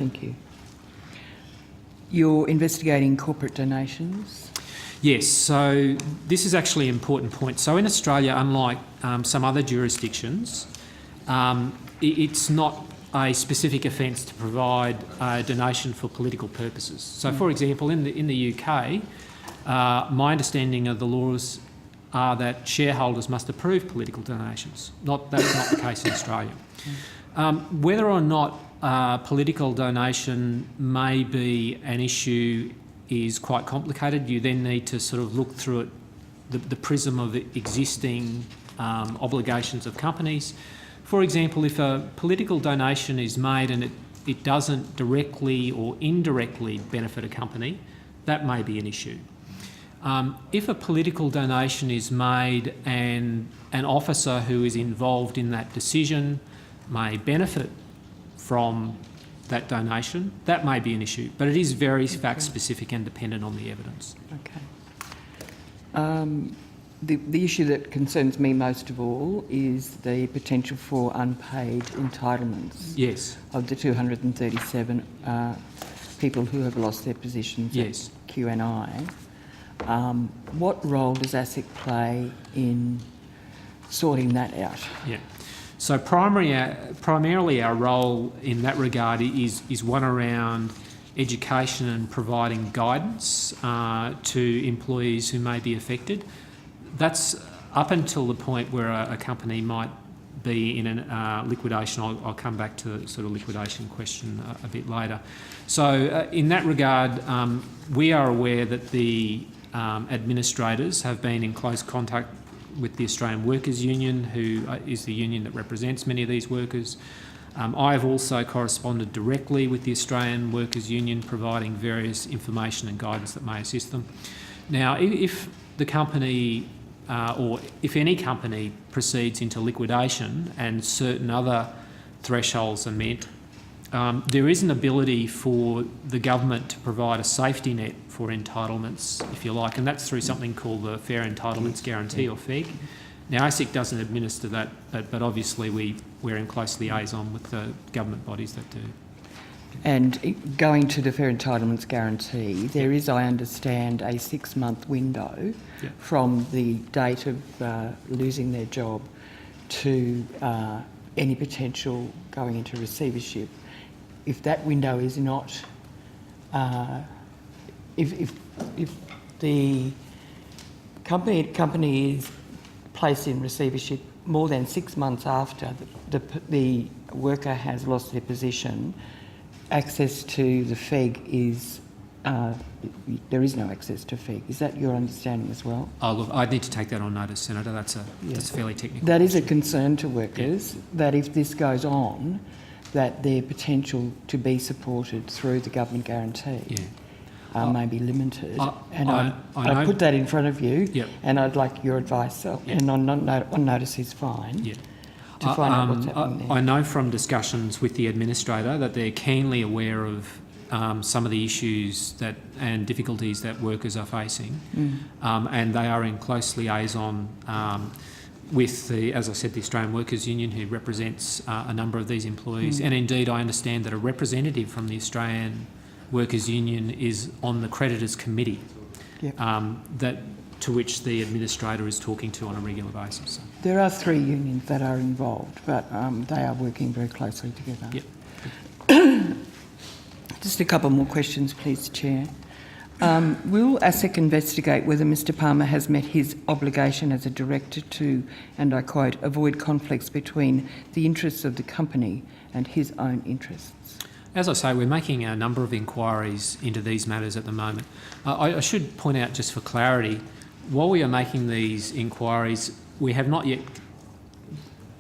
Thank you. You're investigating corporate donations? Yes, so this is actually an important point. So in Australia, unlike some other jurisdictions, it's not a specific offence to provide a donation for political purposes. So, for example, in the UK, my understanding of the laws are that shareholders must approve political donations. That's not the case in Australia. Whether or not political donation may be an issue is quite complicated. You then need to sort of look through it, the prism of existing obligations of companies. For example, if a political donation is made and it doesn't directly or indirectly benefit a company, that may be an issue. If a political donation is made and an officer who is involved in that decision may benefit from that donation, that may be an issue, but it is very fact-specific and dependent on the evidence. Okay. The issue that concerns me most of all is the potential for unpaid entitlements. Yes. Of the 237 people who have lost their positions yes. at QNI. What role does ASIC play in sorting that out? Yeah. So primarily our role in that regard is one around education and providing guidance to employees who may be affected. That's up until the point where a company might be in liquidation. I'll come back to the sort of liquidation question a bit later. So in that regard, we are aware that the administrators have been in close contact with the Australian Workers Union, who is the union that represents many of these workers. I have also corresponded directly with the Australian Workers Union, providing various information and guidance that may assist them. Now, if the company or if any company proceeds into liquidation and certain other thresholds are met, there is an ability for the government to provide a safety net for entitlements, if you like, and that's through something called the Fair Entitlements Guarantee, or FEG. Now, ASIC doesn't administer that, but obviously we're in close liaison with the government bodies that do. And going to the Fair Entitlements Guarantee, there is, I understand, a 6-month window from the date of losing their job to any potential going into receivership. If that window is not, if the company is placed in receivership more than 6 months after the worker has lost their position, access to the FEG is, there is no access to FEG. Is that your understanding as well? Oh, look, I need to take that on notice, Senator. That's a fairly technical That question. is a concern to workers, that if this goes on, that their potential to be supported through the government guarantee may be limited. I put that in front of you, and I'd like your advice, and on notice is fine. To find out what's happening there. I know from discussions with the administrator that they're keenly aware of some of the issues and difficulties that workers are facing, and they are in close liaison with as I said, the Australian Workers Union, who represents a number of these employees, and indeed I understand that a representative from the Australian Workers Union is on the creditors committee, to which the administrator is talking to on a regular basis. There are 3 unions that are involved, but they are working very closely together. Just a couple more questions, please, Chair. Will ASIC investigate whether Mr Palmer has met his obligation as a director to, and I quote, avoid conflicts between the interests of the company and his own interests? As I say, we're making a number of inquiries into these matters at the moment. I should point out, just for clarity, while we are making these inquiries, we have not yet,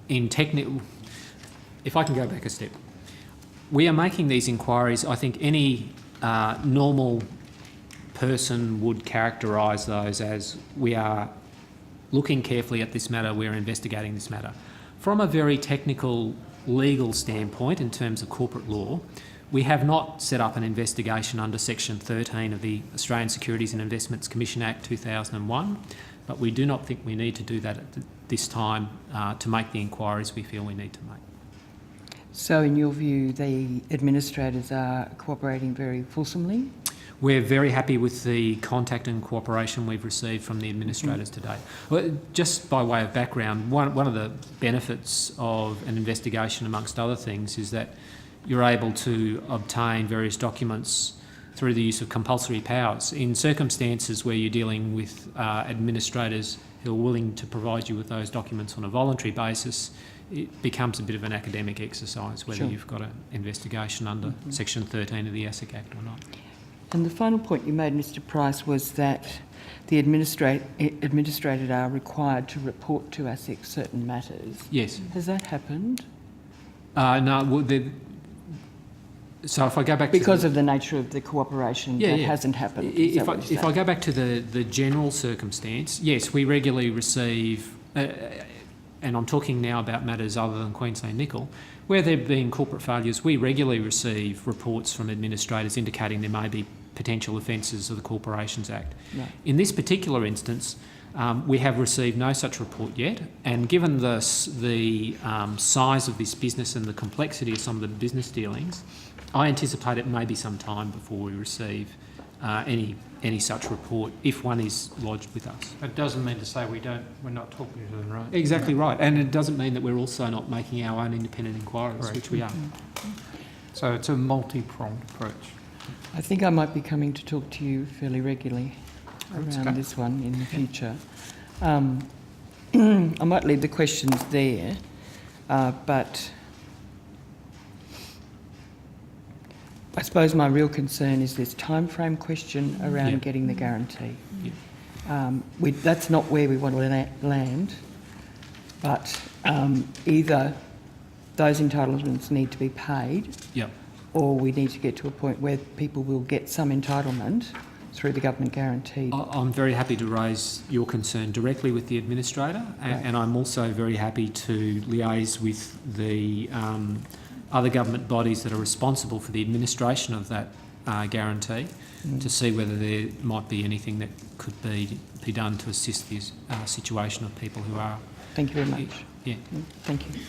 in technical... If I can go back a step. We are making these inquiries, I think any normal person would characterise those as we are looking carefully at this matter, we're investigating this matter. From a very technical legal standpoint, in terms of corporate law, we have not set up an investigation under Section 13 of the Australian Securities and Investments Commission Act 2001, but we do not think we need to do that at this time to make the inquiries we feel we need to make. So in your view, the administrators are cooperating very fulsomely? We're very happy with the contact and cooperation we've received from the administrators to date. Well, just by way of background, one of the benefits of an investigation, amongst other things, is that you're able to obtain various documents through the use of compulsory powers. In circumstances where you're dealing with administrators who are willing to provide you with those documents on a voluntary basis, it becomes a bit of an academic exercise whether you've got an investigation under Section 13 of the ASIC Act or not. And the final point you made, Mr Price, was that the administrators are required to report to ASIC certain matters. Yes. Has that happened? No, well, so if I go back because of the nature of the cooperation, that hasn't happened. If I go back to the general circumstance, yes, we regularly receive, and I'm talking now about matters other than Queensland Nickel, where there have been corporate failures, we regularly receive reports from administrators indicating there may be potential offences of the Corporations Act. Right. In this particular instance, we have received no such report yet, and given the size of this business and the complexity of some of the business dealings, I anticipate it may be some time before we receive any such report, if one is lodged with us. It doesn't mean to say we're not talking to them, right? Exactly right, and it doesn't mean that we're also not making our own independent inquiries, Correct. which we are. So it's a multi-pronged approach. I think I might be coming to talk to you fairly regularly around this one in the future. I might leave the questions there, but I suppose my real concern is this time frame question around getting the guarantee. Yeah. That's not where we want to land, but either those entitlements need to be paid, Yep. or we need to get to a point where people will get some entitlement through the government guarantee. I'm very happy to raise your concern directly with the administrator, and I'm also very happy to liaise with the other government bodies that are responsible for the administration of that guarantee to see whether there might be anything that could be done to assist the situation of people who are... Thank you very much. Yeah. Thank you.